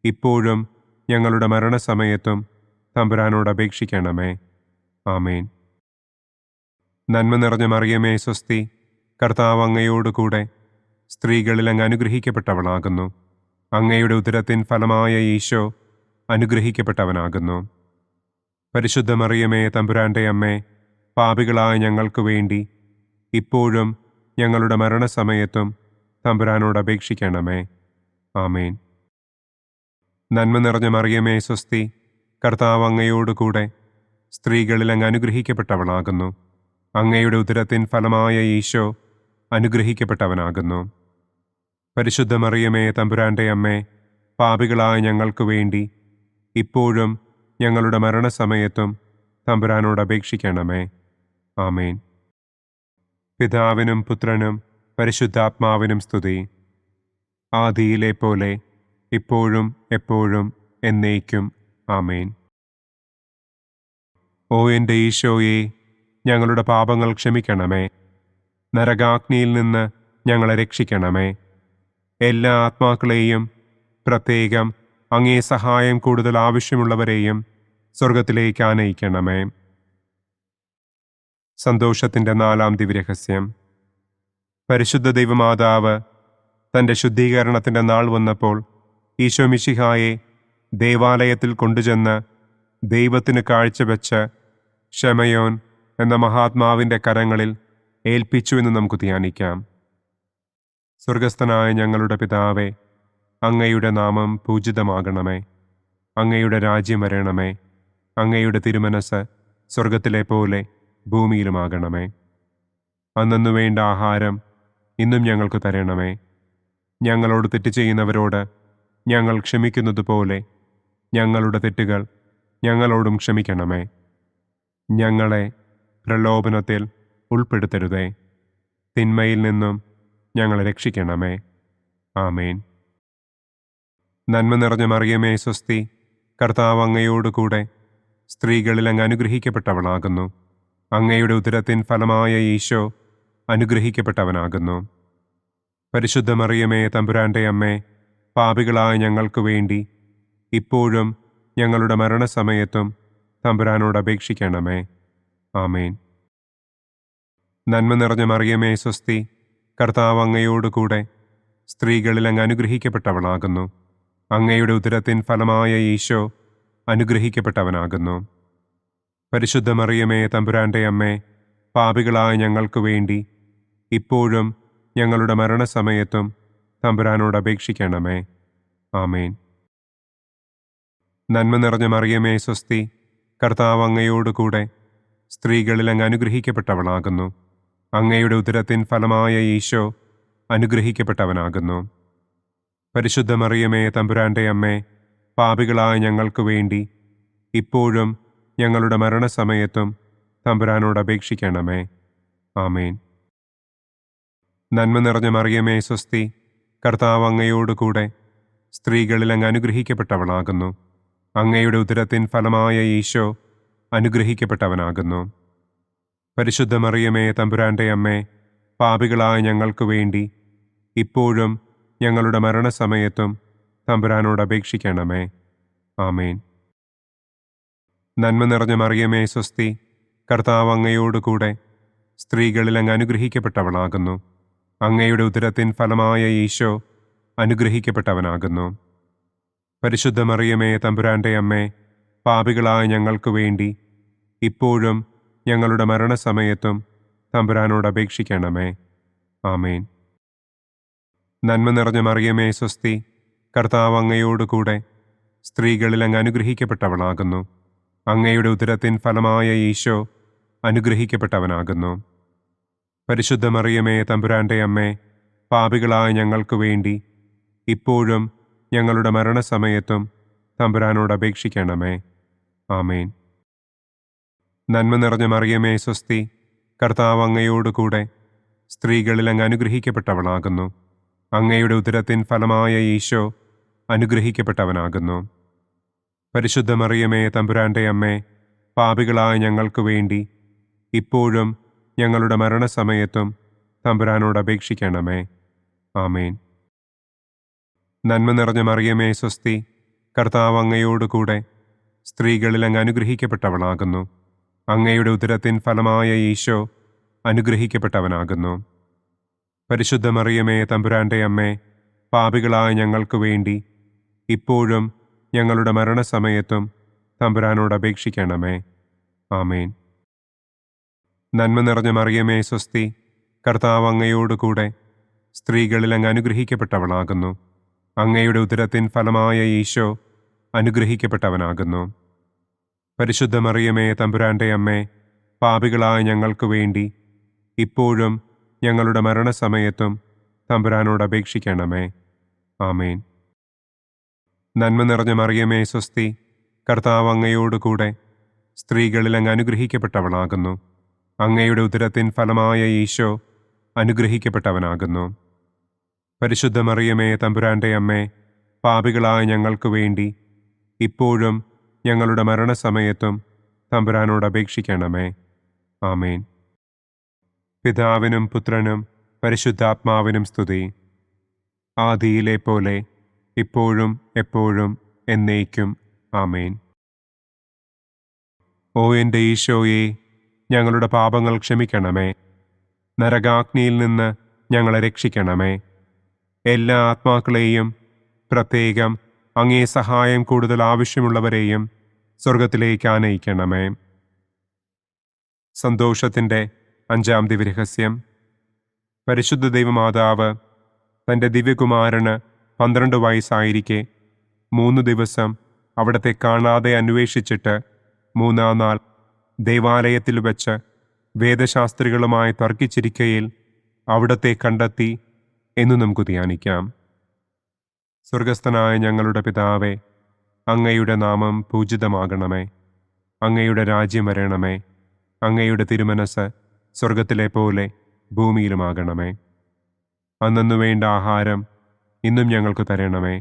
ഇപ്പോഴും ഞങ്ങളുടെ മരണസമയത്തും തമ്പുരാനോട് അപേക്ഷിക്കണമേ. ആമേൻ. നന്മ നിറഞ്ഞ മറിയമേ സ്വസ്തി, കർത്താവ് അങ്ങയോടുകൂടെ സ്ത്രീകളിൽ അങ്ങ് അനുഗ്രഹിക്കപ്പെട്ടവളാകുന്നു. അങ്ങയുടെ ഉദരത്തിൻ ഫലമായ ഈശോ അനുഗ്രഹിക്കപ്പെട്ടവനാകുന്നു. പരിശുദ്ധ മറിയമേ തമ്പുരാൻ്റെ അമ്മേ, പാപികളായ ഞങ്ങൾക്ക് വേണ്ടി ഇപ്പോഴും ഞങ്ങളുടെ മരണസമയത്തും തമ്പുരാനോട് അപേക്ഷിക്കണമേ. ആമേൻ. നന്മ നിറഞ്ഞ മറിയമേ സ്വസ്തി, കർത്താവ് അങ്ങയോടുകൂടെ സ്ത്രീകളിൽ അങ്ങ് അനുഗ്രഹിക്കപ്പെട്ടവളാകുന്നു. അങ്ങയുടെ ഉദരത്തിൻ ഫലമായ ഈശോ അനുഗ്രഹിക്കപ്പെട്ടവനാകുന്നു. പരിശുദ്ധ മറിയമേ തമ്പുരാൻ്റെ അമ്മേ, പാപികളായ ഞങ്ങൾക്ക് വേണ്ടി ഇപ്പോഴും ഞങ്ങളുടെ മരണസമയത്തും തമ്പുരാനോട് അപേക്ഷിക്കണമേ. ആമേൻ. പിതാവിനും പുത്രനും പരിശുദ്ധാത്മാവിനും സ്തുതി. ആദിയിലെ പോലെ ഇപ്പോഴും എപ്പോഴും എന്നേക്കും. ആമേൻ. ഓ എൻ്റെ ഈശോയെ, ഞങ്ങളുടെ പാപങ്ങൾ ക്ഷമിക്കണമേ. നരകാഗ്നിയിൽ നിന്ന് ഞങ്ങളെ രക്ഷിക്കണമേ. എല്ലാ ആത്മാക്കളെയും, പ്രത്യേകം അങ്ങേ സഹായം കൂടുതൽ ആവശ്യമുള്ളവരെയും സ്വർഗത്തിലേക്ക് ആനയിക്കണമേ. സന്തോഷത്തിൻ്റെ 4-ാം ദിവ്യരഹസ്യം. പരിശുദ്ധ ദൈവമാതാവ് തൻ്റെ ശുദ്ധീകരണത്തിൻ്റെ നാൾ വന്നപ്പോൾ ഈശോ മിശിഹായെ ദേവാലയത്തിൽ കൊണ്ടുചെന്ന് ദൈവത്തിന് കാഴ്ചവെച്ച് ശമയോൻ എന്ന മഹാത്മാവിൻ്റെ കരങ്ങളിൽ ഏൽപ്പിച്ചു എന്ന് നമുക്ക് ധ്യാനിക്കാം. സ്വർഗസ്ഥനായ ഞങ്ങളുടെ പിതാവേ, അങ്ങയുടെ നാമം പൂജിതമാകണമേ. അങ്ങയുടെ രാജ്യം വരണമേ. അങ്ങയുടെ തിരുമനസ് സ്വർഗത്തിലെ പോലെ ഭൂമിയിലുമാകണമേ. അന്നു വേണ്ട ആഹാരം ഇന്നും ഞങ്ങൾക്ക് തരണമേ. ഞങ്ങളോട് തെറ്റ് ചെയ്യുന്നവരോട് ഞങ്ങൾ ക്ഷമിക്കുന്നത് പോലെ ഞങ്ങളുടെ തെറ്റുകൾ ഞങ്ങളോടും ക്ഷമിക്കണമേ. ഞങ്ങളെ പ്രലോഭനത്തിൽ ഉൾപ്പെടുത്തരുതേ. തിന്മയിൽ നിന്നും ഞങ്ങളെ രക്ഷിക്കണമേ. ആമേൻ. നന്മ നിറഞ്ഞ മറിയമേ സ്വസ്തി, കർത്താവ് അങ്ങയോട് കൂടെ സ്ത്രീകളിൽ അങ്ങ് അനുഗ്രഹിക്കപ്പെട്ടവളാകുന്നു. അങ്ങയുടെ ഉദരത്തിൻ ഫലമായ ഈശോ അനുഗ്രഹിക്കപ്പെട്ടവനാകുന്നു. പരിശുദ്ധ മറിയമേ, തമ്പുരാൻ്റെ അമ്മേ, പാപികളായ ഞങ്ങൾക്ക് വേണ്ടി ഇപ്പോഴും ഞങ്ങളുടെ മരണസമയത്തും തമ്പുരാനോട് അപേക്ഷിക്കണമേ. ആമേൻ. നന്മ നിറഞ്ഞ മറിയമേ സ്വസ്തി, കർത്താവ് അങ്ങയോട് കൂടെ സ്ത്രീകളിൽ അങ്ങ് അനുഗ്രഹിക്കപ്പെട്ടവളാകുന്നു. അങ്ങയുടെ ഉദരത്തിൻ ഫലമായ ഈശോ അനുഗ്രഹിക്കപ്പെട്ടവനാകുന്നു. പരിശുദ്ധ മറിയമേ, തമ്പുരാൻ്റെ അമ്മേ, പാപികളായ ഞങ്ങൾക്ക് വേണ്ടി ഇപ്പോഴും ഞങ്ങളുടെ മരണസമയത്തും തമ്പുരാനോട് അപേക്ഷിക്കണമേ. ആമേൻ. നന്മ നിറഞ്ഞ മറിയമേ സ്വസ്തി, കർത്താവ് അങ്ങയോട് കൂടെ സ്ത്രീകളിൽ അങ്ങ് അനുഗ്രഹിക്കപ്പെട്ടവളാകുന്നു. അങ്ങയുടെ ഉദരത്തിൻ ഫലമായ ഈശോ അനുഗ്രഹിക്കപ്പെട്ടവനാകുന്നു. പരിശുദ്ധ മറിയമേ, തമ്പുരാൻ്റെ അമ്മേ, പാപികളായ ഞങ്ങൾക്ക് വേണ്ടി ഇപ്പോഴും ഞങ്ങളുടെ മരണസമയത്തും തമ്പുരാനോട് അപേക്ഷിക്കണമേ. ആമേൻ. നന്മ നിറഞ്ഞ മറിയമേ സ്വസ്തി, കർത്താവ് അങ്ങയോട് കൂടെ സ്ത്രീകളിൽ അങ്ങ് അനുഗ്രഹിക്കപ്പെട്ടവളാകുന്നു. അങ്ങയുടെ ഉദരത്തിൻ ഫലമായ ഈശോ അനുഗ്രഹിക്കപ്പെട്ടവനാകുന്നു. പരിശുദ്ധ മറിയമേ, തമ്പുരാൻ്റെ അമ്മേ, പാപികളായ ഞങ്ങൾക്ക് വേണ്ടി ഇപ്പോഴും ഞങ്ങളുടെ മരണസമയത്തും തമ്പുരാനോട് അപേക്ഷിക്കണമേ. ആമേൻ. നന്മ നിറഞ്ഞ മറിയമേ സ്വസ്തി, കർത്താവ് അങ്ങയോട് കൂടെ സ്ത്രീകളിൽ അങ്ങ് അനുഗ്രഹിക്കപ്പെട്ടവളാകുന്നു. അങ്ങയുടെ ഉദരത്തിൻ ഫലമായ ഈശോ അനുഗ്രഹിക്കപ്പെട്ടവനാകുന്നു. പരിശുദ്ധ മറിയമേ, തമ്പുരാൻ്റെ അമ്മേ, പാപികളായ ഞങ്ങൾക്ക് വേണ്ടി ഇപ്പോഴും ഞങ്ങളുടെ മരണസമയത്തും തമ്പുരാനോട് അപേക്ഷിക്കണമേ. ആമേൻ. നന്മ നിറഞ്ഞ മറിയമേ സ്വസ്തി, കർത്താവ് അങ്ങയോട് കൂടെ സ്ത്രീകളിൽ അങ്ങ് അനുഗ്രഹിക്കപ്പെട്ടവളാകുന്നു. അങ്ങയുടെ ഉദരത്തിൻ ഫലമായ ഈശോ അനുഗ്രഹിക്കപ്പെട്ടവനാകുന്നു. പരിശുദ്ധ മറിയമേ, തമ്പുരാൻ്റെ അമ്മേ, പാപികളായ ഞങ്ങൾക്ക് വേണ്ടി ഇപ്പോഴും ഞങ്ങളുടെ മരണസമയത്തും തമ്പുരാനോട് അപേക്ഷിക്കണമേ. ആമേൻ. നന്മ നിറഞ്ഞ മറിയമേ സ്വസ്തി, കർത്താവ് അങ്ങയോട് കൂടെ സ്ത്രീകളിൽ അങ്ങ് അനുഗ്രഹിക്കപ്പെട്ടവളാകുന്നു. അങ്ങയുടെ ഉദരത്തിൻ ഫലമായ ഈശോ അനുഗ്രഹിക്കപ്പെട്ടവനാകുന്നു. പരിശുദ്ധ മറിയമേ, തമ്പുരാൻ്റെ അമ്മേ, പാപികളായ ഞങ്ങൾക്ക് വേണ്ടി ഇപ്പോഴും ഞങ്ങളുടെ മരണസമയത്തും തമ്പുരാനോട് അപേക്ഷിക്കണമേ. ആമേൻ. നന്മ നിറഞ്ഞ മറിയമേ സ്വസ്തി, കർത്താവ് അങ്ങയോട് കൂടെ സ്ത്രീകളിൽ അങ്ങ് അനുഗ്രഹിക്കപ്പെട്ടവളാകുന്നു. അങ്ങയുടെ ഉദരത്തിൻ ഫലമായ ഈശോ അനുഗ്രഹിക്കപ്പെട്ടവനാകുന്നു. പരിശുദ്ധ മറിയമേ, തമ്പുരാൻ്റെ അമ്മേ, പാപികളായ ഞങ്ങൾക്ക് വേണ്ടി ഇപ്പോഴും ഞങ്ങളുടെ മരണസമയത്തും തമ്പുരാനോട് അപേക്ഷിക്കണമേ. ആമേൻ. നന്മ നിറഞ്ഞ മറിയമേ സ്വസ്തി, കർത്താവ് അങ്ങയോട് കൂടെ സ്ത്രീകളിൽ അങ്ങ് അനുഗ്രഹിക്കപ്പെട്ടവളാകുന്നു. അങ്ങയുടെ ഉദരത്തിൻ ഫലമായ ഈശോ അനുഗ്രഹിക്കപ്പെട്ടവനാകുന്നു. പരിശുദ്ധ മറിയമേ, തമ്പുരാൻ്റെ അമ്മേ, പാപികളായ ഞങ്ങൾക്ക് വേണ്ടി ഇപ്പോഴും ഞങ്ങളുടെ മരണസമയത്തും തമ്പുരാനോട് അപേക്ഷിക്കണമേ. ആമേൻ. നന്മ നിറഞ്ഞ മറിയമേ സ്വസ്തി, കർത്താവ് അങ്ങയോട് കൂടെ സ്ത്രീകളിൽ അങ്ങ് അനുഗ്രഹിക്കപ്പെട്ടവളാകുന്നു. അങ്ങയുടെ ഉദരത്തിൻ ഫലമായ ഈശോ അനുഗ്രഹിക്കപ്പെട്ടവനാകുന്നു. പരിശുദ്ധ മറിയമേ, തമ്പുരാന്റെ അമ്മേ, പാപികളായ ഞങ്ങൾക്ക് വേണ്ടി ഇപ്പോഴും ഞങ്ങളുടെ മരണസമയത്തും തമ്പുരാനോട് അപേക്ഷിക്കണമേ. ആമേൻ. പിതാവിനും പുത്രനും പരിശുദ്ധാത്മാവിനും സ്തുതി. ആദിയിലെ പോലെ ഇപ്പോഴും എപ്പോഴും എന്നേക്കും. ആമേൻ. ഓ എൻ്റെ ഈശോയെ, ഞങ്ങളുടെ പാപങ്ങൾ ക്ഷമിക്കണമേ. നരകാഗ്നിയിൽ നിന്ന് ഞങ്ങളെ രക്ഷിക്കണമേ. എല്ലാ ആത്മാക്കളെയും, പ്രത്യേകം അങ്ങേ സഹായം കൂടുതൽ ആവശ്യമുള്ളവരെയും സ്വർഗത്തിലേക്ക് ആനയിക്കണമേ. സന്തോഷത്തിൻ്റെ 5-ാം ദിവ്യരഹസ്യം. പരിശുദ്ധ ദൈവമാതാവ് തൻ്റെ ദിവ്യകുമാരന് 12 വയസ്സായിരിക്കെ 3 ദിവസം അവിടത്തെ കാണാതെ അന്വേഷിച്ചിട്ട് 3-ാം നാൾ ദേവാലയത്തിൽ വെച്ച് വേദശാസ്ത്രികളുമായി തർക്കിച്ചിരിക്കയിൽ അവിടത്തെ കണ്ടെത്തി എന്ന് നമുക്ക് ധ്യാനിക്കാം. സ്വർഗസ്ഥനായ ഞങ്ങളുടെ പിതാവേ, അങ്ങയുടെ നാമം പൂജിതമാകണമേ. അങ്ങയുടെ രാജ്യം വരണമേ. അങ്ങയുടെ തിരുമനസ് സ്വർഗത്തിലെ പോലെ ഭൂമിയിലുമാകണമേ. അന്നു വേണ്ട ആഹാരം ഇന്നും ഞങ്ങൾക്ക് തരണമേ.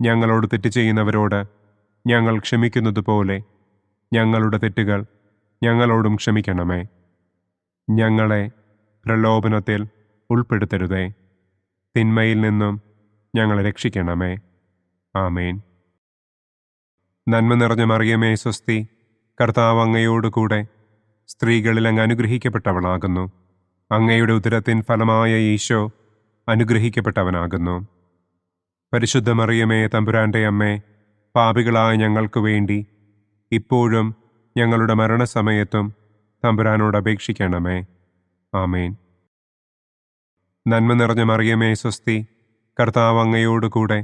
ഞങ്ങളോട് തെറ്റ് ചെയ്യുന്നവരോട് ഞങ്ങൾ ക്ഷമിക്കുന്നത് പോലെ ഞങ്ങളുടെ തെറ്റുകൾ ഞങ്ങളോടും ക്ഷമിക്കണമേ. ഞങ്ങളെ പ്രലോഭനത്തിൽ ഉൾപ്പെടുത്തരുതേ. തിന്മയിൽ നിന്നും ഞങ്ങളെ രക്ഷിക്കണമേ. ആമേൻ. നന്മ നിറഞ്ഞ മറിയമേ, സ്വസ്തി. കർത്താവ് അങ്ങയോടുകൂടെ സ്ത്രീകളിൽ അങ്ങ് അനുഗ്രഹിക്കപ്പെട്ടവളാകുന്നു. അങ്ങയുടെ ഉദരത്തിൻ ഫലമായ ഈശോ അനുഗ്രഹിക്കപ്പെട്ടവനാകുന്നു. പരിശുദ്ധ മറിയമേ, തമ്പുരാന്റെ അമ്മേ, പാപികളായ ഞങ്ങൾക്ക് വേണ്ടി ഇപ്പോഴും ഞങ്ങളുടെ മരണസമയത്തും തമ്പുരാനോട് അപേക്ഷിക്കണമേ. ആമേൻ. നന്മ നിറഞ്ഞ മറിയമേ, സ്വസ്തി. കർത്താവ് അങ്ങയോടുകൂടെ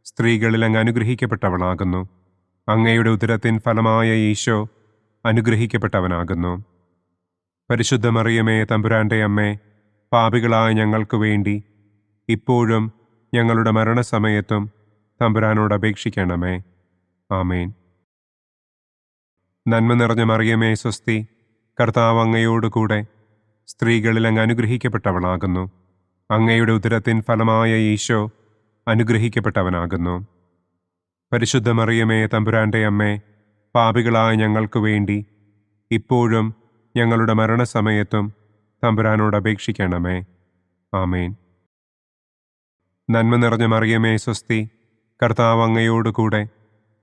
സ്ത്രീകളിൽ അങ്ങ് അനുഗ്രഹിക്കപ്പെട്ടവളാകുന്നു. അങ്ങയുടെ ഉദരത്തിൻ ഫലമായ ഈശോ അനുഗ്രഹിക്കപ്പെട്ടവനാകുന്നു. പരിശുദ്ധ മറിയമേ, തമ്പുരാന്റെ അമ്മേ, പാപികളായ ഞങ്ങൾക്ക് വേണ്ടി ഇപ്പോഴും ഞങ്ങളുടെ മരണസമയത്തും തമ്പുരാനോട് അപേക്ഷിക്കണമേ. ആമേൻ. നന്മ നിറഞ്ഞ മറിയമേ, സ്വസ്തി. കർത്താവ് അങ്ങയോടുകൂടെ സ്ത്രീകളിൽ അങ്ങ് അനുഗ്രഹിക്കപ്പെട്ടവളാകുന്നു. അങ്ങയുടെ ഉദരത്തിൻ ഫലമായ ഈശോ അനുഗ്രഹിക്കപ്പെട്ടവനാകുന്നു. പരിശുദ്ധ മറിയമേ, തമ്പുരാന്റെ അമ്മേ, പാപികളായ ഞങ്ങൾക്ക് വേണ്ടി ഇപ്പോഴും ഞങ്ങളുടെ മരണസമയത്തും തമ്പുരാനോട് അപേക്ഷിക്കണമേ. ആമേൻ. നന്മ നിറഞ്ഞ മറിയമേ, സ്വസ്തി. കർത്താവ് അങ്ങയോടുകൂടെ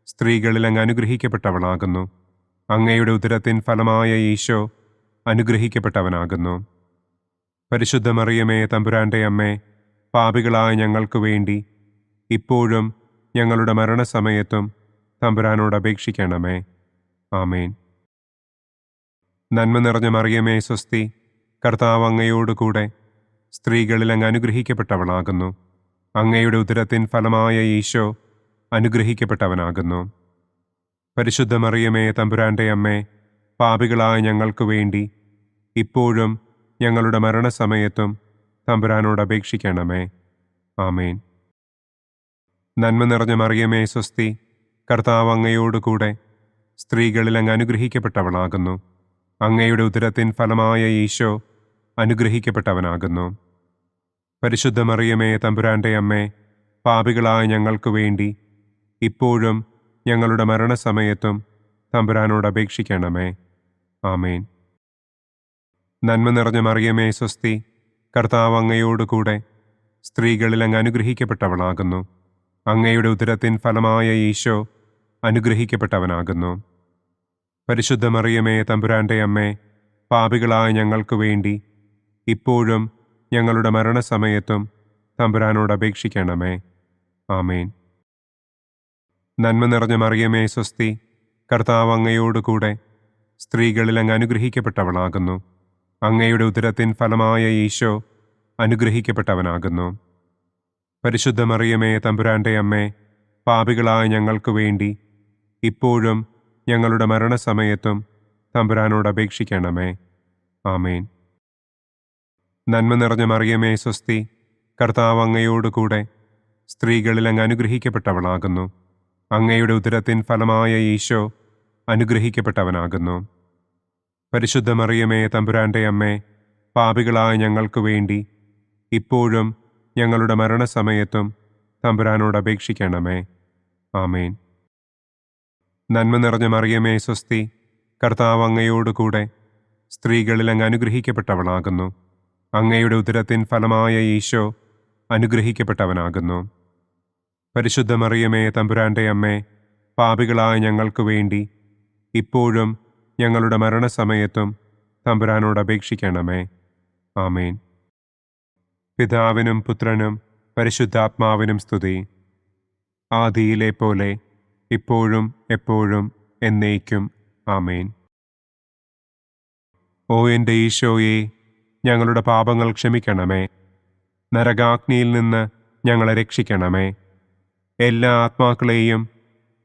സ്ത്രീകളിൽ അങ്ങ് അനുഗ്രഹിക്കപ്പെട്ടവളാകുന്നു. അങ്ങയുടെ ഉദരത്തിൻ ഫലമായ ഈശോ അനുഗ്രഹിക്കപ്പെട്ടവനാകുന്നു. പരിശുദ്ധ മറിയമേ, തമ്പുരാന്റെ അമ്മേ, പാപികളായ ഞങ്ങൾക്ക് വേണ്ടി ഇപ്പോഴും ഞങ്ങളുടെ മരണസമയത്തും തമ്പുരാനോട് അപേക്ഷിക്കണമേ. ആമേൻ. നന്മ നിറഞ്ഞ മറിയമേ, സ്വസ്തി. കർത്താവ് അങ്ങയോടുകൂടെ സ്ത്രീകളിൽ അങ്ങ് അനുഗ്രഹിക്കപ്പെട്ടവളാകുന്നു. അങ്ങയുടെ ഉദരത്തിൻ ഫലമായ ഈശോ അനുഗ്രഹിക്കപ്പെട്ടവനാകുന്നു. പരിശുദ്ധ മറിയമേ, തമ്പുരാന്റെ അമ്മേ, പാപികളായ ഞങ്ങൾക്ക് വേണ്ടി ഇപ്പോഴും ഞങ്ങളുടെ മരണസമയത്തും തമ്പുരാനോട് അപേക്ഷിക്കണമേ. ആമേൻ. നന്മ നിറഞ്ഞ മറിയമേ, സ്വസ്തി. കർത്താവ് അങ്ങയോടുകൂടെ സ്ത്രീകളിൽ അങ്ങ് അനുഗ്രഹിക്കപ്പെട്ടവളാകുന്നു. അങ്ങയുടെ ഉദരത്തിൻ ഫലമായ ഈശോ അനുഗ്രഹിക്കപ്പെട്ടവനാകുന്നു. പരിശുദ്ധ മറിയമേ, തമ്പുരാന്റെ അമ്മേ, പാപികളായ ഞങ്ങൾക്ക് വേണ്ടി ഇപ്പോഴും ഞങ്ങളുടെ മരണസമയത്തും തമ്പുരാനോട് അപേക്ഷിക്കണമേ. ആമേൻ. നന്മ നിറഞ്ഞ മറിയമേ, സ്വസ്തി. കർത്താവ് അങ്ങയോടുകൂടെ സ്ത്രീകളിൽ അങ്ങ് അനുഗ്രഹിക്കപ്പെട്ടവളാകുന്നു. അങ്ങയുടെ ഉദരത്തിൻ ഫലമായ ഈശോ അനുഗ്രഹിക്കപ്പെട്ടവനാകുന്നു. പരിശുദ്ധ മറിയമേ, തമ്പുരാന്റെ അമ്മേ, പാപികളായ ഞങ്ങൾക്ക് വേണ്ടി ഇപ്പോഴും ഞങ്ങളുടെ മരണസമയത്തും തമ്പുരാനോട് അപേക്ഷിക്കണമേ. ആമേൻ. നന്മ നിറഞ്ഞ മറിയമേ, സ്വസ്തി. കർത്താവ് അങ്ങയോടുകൂടെ സ്ത്രീകളിൽ അങ്ങ് അനുഗ്രഹിക്കപ്പെട്ടവളാകുന്നു. അങ്ങയുടെ ഉദരത്തിൻ ഫലമായ ഈശോ അനുഗ്രഹിക്കപ്പെട്ടവനാകുന്നു. പരിശുദ്ധ മറിയമേ, തമ്പുരാന്റെ അമ്മേ, പാപികളായ ഞങ്ങൾക്ക് വേണ്ടി ഇപ്പോഴും ഞങ്ങളുടെ മരണസമയത്തും തമ്പുരാനോട് അപേക്ഷിക്കണമേ. ആമേൻ. നന്മ നിറഞ്ഞ മറിയമേ, സ്വസ്തി. കർത്താവ് അങ്ങയോടുകൂടെ സ്ത്രീകളിൽ അങ്ങ് അനുഗ്രഹിക്കപ്പെട്ടവളാകുന്നു. അങ്ങയുടെ ഉദരത്തിൻ ഫലമായ ഈശോ അനുഗ്രഹിക്കപ്പെട്ടവനാകുന്നു. പരിശുദ്ധ മറിയമേ തമ്പുരാന്റെ അമ്മേ, പാപികളായ ഞങ്ങൾക്ക് വേണ്ടി ഇപ്പോഴും ഞങ്ങളുടെ മരണസമയത്തും തമ്പുരാനോട് അപേക്ഷിക്കണമേ. ആമേൻ. നന്മ നിറഞ്ഞ മറിയമേ സ്വസ്തി, കർത്താവ് അങ്ങയോടുകൂടെ സ്ത്രീകളിൽ അങ്ങ് അനുഗ്രഹിക്കപ്പെട്ടവളാകുന്നു. അങ്ങയുടെ ഉദരത്തിൻ ഫലമായ ഈശോ അനുഗ്രഹിക്കപ്പെട്ടവനാകുന്നു. പരിശുദ്ധ മറിയമേ തമ്പുരാന്റെ അമ്മേ, പാപികളായ ഞങ്ങൾക്ക് വേണ്ടി ഇപ്പോഴും ഞങ്ങളുടെ മരണസമയത്തും തമ്പുരാനോട് അപേക്ഷിക്കണമേ. ആമേൻ. പിതാവിനും പുത്രനും പരിശുദ്ധാത്മാവിനും സ്തുതി. ആദിയിലെ പോലെ ഇപ്പോഴും എപ്പോഴും എന്നേക്കും. ആമേൻ. ഓ എൻ്റെ ഈശോയെ, ഞങ്ങളുടെ പാപങ്ങൾ ക്ഷമിക്കണമേ. നരകാഗ്നിയിൽ നിന്ന് ഞങ്ങളെ രക്ഷിക്കണമേ. എല്ലാ ആത്മാക്കളെയും,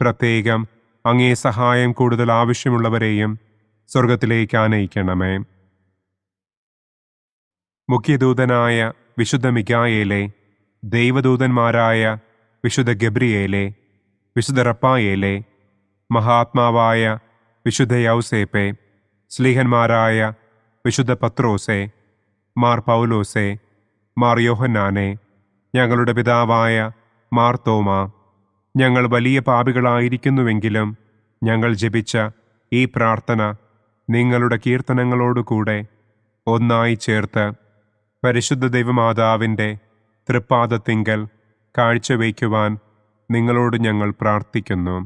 പ്രത്യേകം അങ്ങേ സഹായം കൂടുതൽ ആവശ്യമുള്ളവരെയും സ്വർഗത്തിലേക്ക് ആനയിക്കണമേ. മുഖ്യദൂതനായ വിശുദ്ധ മിഖായേലേ, ദൈവദൂതന്മാരായ വിശുദ്ധ ഗബ്രിയേലേ, വിശുദ്ധ റപ്പായേലേ, മഹാത്മാവായ വിശുദ്ധ യൗസേപ്പേ, സ്ലീഹന്മാരായ വിശുദ്ധ പത്രോസേ, മാർ പൗലോസേ, മാർ യോഹന്നാനെ, ഞങ്ങളുടെ പിതാവായ മാർ തോമാ, ഞങ്ങൾ വലിയ പാപികളായിരിക്കുന്നുവെങ്കിലും ഞങ്ങൾ ജപിച്ച ഈ പ്രാർത്ഥന നിങ്ങളുടെ കീർത്തനങ്ങളോടുകൂടെ ഒന്നായി ചേർത്ത് പരിശുദ്ധ ദൈവമാതാവിൻ്റെ തൃപ്പാദത്തിങ്കൽ കാഴ്ചവയ്ക്കുവാൻ നിങ്ങളോട് ഞങ്ങൾ പ്രാർത്ഥിക്കുന്നു.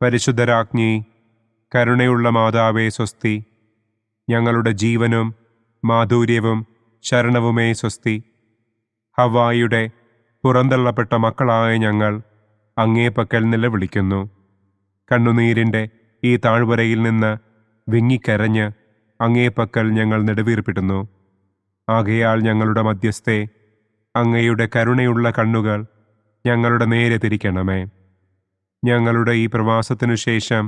പരിശുദ്ധരാജ്ഞി, കരുണയുള്ള മാതാവേ സ്വസ്തി, ഞങ്ങളുടെ ജീവനും മാധുര്യവും ശരണവുമേ സ്വസ്തി. ഹവ്വായുടെ പുറന്തള്ളപ്പെട്ട മക്കളായ ഞങ്ങൾ അങ്ങേപ്പക്കൽ നിലവിളിക്കുന്നു. കണ്ണുനീരിൻ്റെ ഈ താഴ്വരയിൽ നിന്ന് വിങ്ങിക്കരഞ്ഞ് അങ്ങേപ്പക്കൽ ഞങ്ങൾ നെടുവീർപ്പിടുന്നു. ആകയാൽ ഞങ്ങളുടെ മധ്യസ്ഥേ, അങ്ങയുടെ കരുണയുള്ള കണ്ണുകൾ ഞങ്ങളുടെ നേരെ തിരിക്കണമേ. ഞങ്ങളുടെ ഈ പ്രവാസത്തിനു ശേഷം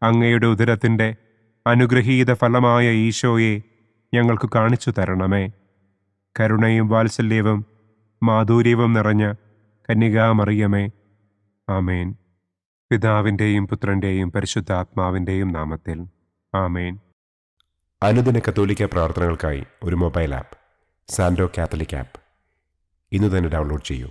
അങ്ങയുടെ ഉദരത്തിൻ്റെ അനുഗ്രഹീത ഫലമായ ഈശോയെ ഞങ്ങൾക്ക് കാണിച്ചു തരണമേ. കരുണയും വാത്സല്യവും മാധുര്യവും നിറഞ്ഞ കന്യകാമറിയമേ. ആമേൻ. പിതാവിൻ്റെയും പുത്രൻ്റെയും പരിശുദ്ധാത്മാവിൻ്റെയും നാമത്തിൽ. ആമേൻ. അനുദിന കത്തോലിക്ക പ്രാർത്ഥനകൾക്കായി ഒരു മൊബൈൽ ആപ്പ്, സാൻഡോ കാത്തലിക് ആപ്പ്, ഇന്ന് തന്നെ ഡൗൺലോഡ് ചെയ്യൂ.